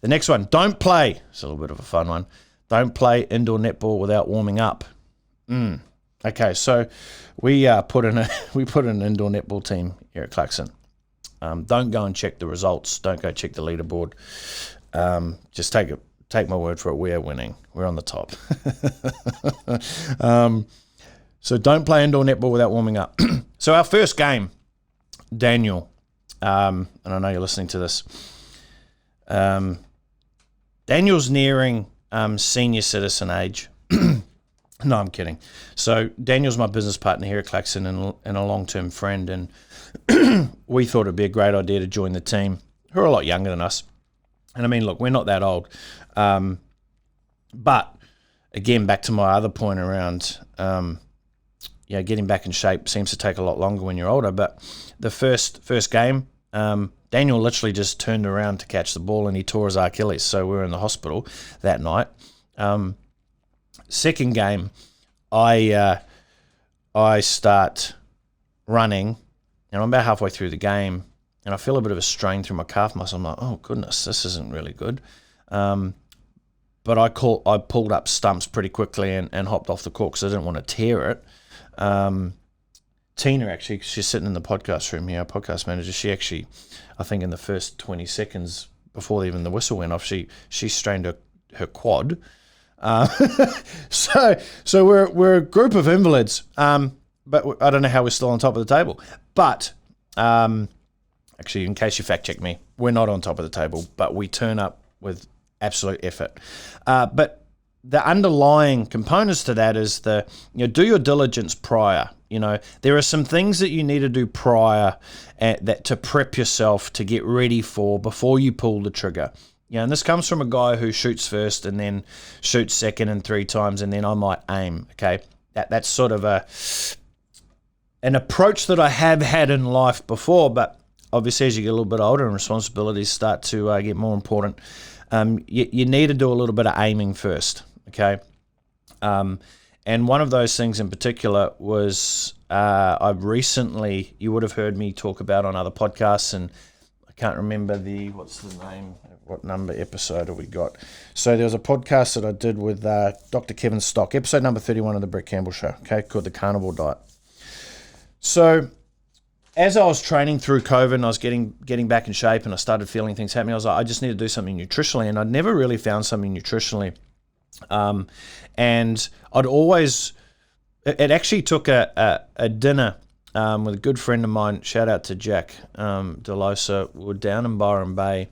The next one, don't play. It's a little bit of a fun one. Don't play indoor netball without warming up. Okay, so we put in an indoor netball team here at Clarkson. Don't go and check the results. Don't go check the leaderboard. Just take my word for it. We are winning. We're on the top. So don't play indoor netball without warming up. So our first game, Daniel, and I know you're listening to this. Daniel's nearing senior citizen age. No, I'm kidding. So Daniel's my business partner here at Clarkson and a long-term friend, and we thought it'd be a great idea to join the team, who are a lot younger than us. And I mean, look, we're not that old. But again, back to my other point around, getting back in shape seems to take a lot longer when you're older. But the first game, Daniel literally just turned around to catch the ball and he tore his Achilles. So we were in the hospital that night. Second game, I start running and I'm about halfway through the game and I feel a bit of a strain through my calf muscle. I'm like, oh goodness, this isn't really good. But I pulled up stumps pretty quickly and hopped off the court because I didn't want to tear it. Tina, actually, she's sitting in the podcast room here, our podcast manager. She actually, I think in the first 20 seconds before even the whistle went off, she strained her quad. So we're a group of invalids, but I don't know how we're still on top of the table. But actually, in case you fact check me, we're not on top of the table, but we turn up with absolute effort. But the underlying components to that is do your diligence prior. There are some things that you need to do prior that to prep yourself to get ready for before you pull the trigger. And this comes from a guy who shoots first and then shoots second and 3 times, and then I might aim. Okay, that's sort of an approach that I have had in life before, but obviously as you get a little bit older and responsibilities start to get more important, you need to do a little bit of aiming first. Okay. And one of those things in particular was I've recently, you would have heard me talk about on other podcasts, and I can't remember what's the name, what number episode have we got? So there was a podcast that I did with Dr. Kevin Stock, episode number 31 of the Brett Campbell Show, okay, called The Carnivore Diet. So as I was training through COVID and I was getting back in shape and I started feeling things happening, I was like, I just need to do something nutritionally, and I'd never really found something nutritionally. And I'd always, it actually took a dinner with a good friend of mine, shout out to Jack Delosa. We were down in Byron Bay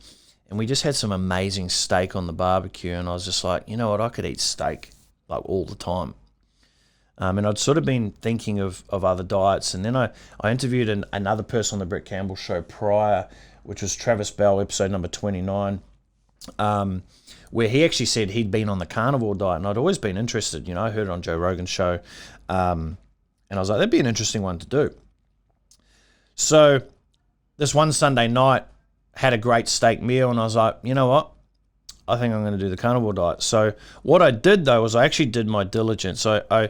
and we just had some amazing steak on the barbecue, and I was just like, you know what, I could eat steak like all the time. And I'd sort of been thinking of other diets, and then I interviewed another person on the Brett Campbell Show prior, which was Travis Bell, episode number 29, where he actually said he'd been on the carnivore diet, and I'd always been interested. I heard it on Joe Rogan's show, and I was like, that'd be an interesting one to do. So this one Sunday night, had a great steak meal, and I was like, you know what? I think I'm going to do the carnivore diet. So what I did, though, was I actually did my diligence. I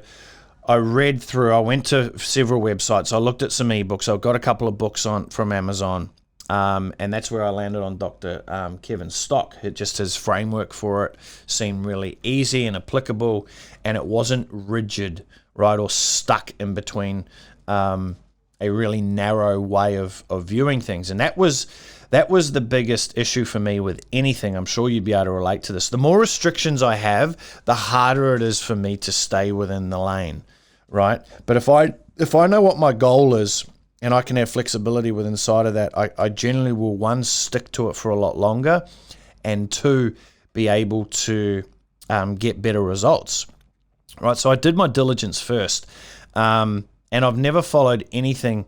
read through, I went to several websites, I looked at some ebooks, I got a couple of books from Amazon, and that's where I landed on Dr. Kevin Stock. Just his framework for it seemed really easy and applicable, and it wasn't rigid, right, or stuck in between a really narrow way of viewing things. And that was the biggest issue for me with anything. I'm sure you'd be able to relate to this. The more restrictions I have, the harder it is for me to stay within the lane, right? But if I know what my goal is and I can have flexibility within inside of that, I generally will, 1, stick to it for a lot longer, and 2, be able to get better results, right? So I did my diligence first, and I've never followed anything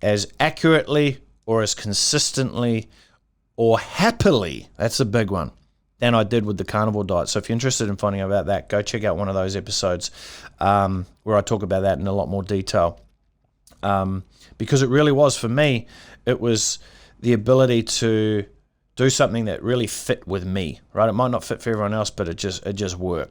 as accurately or as consistently or happily, that's a big one, than I did with the carnivore diet. So if you're interested in finding out about that, go check out one of those episodes where I talk about that in a lot more detail. Because it really was, for me, it was the ability to do something that really fit with me, right? It might not fit for everyone else, but it just worked.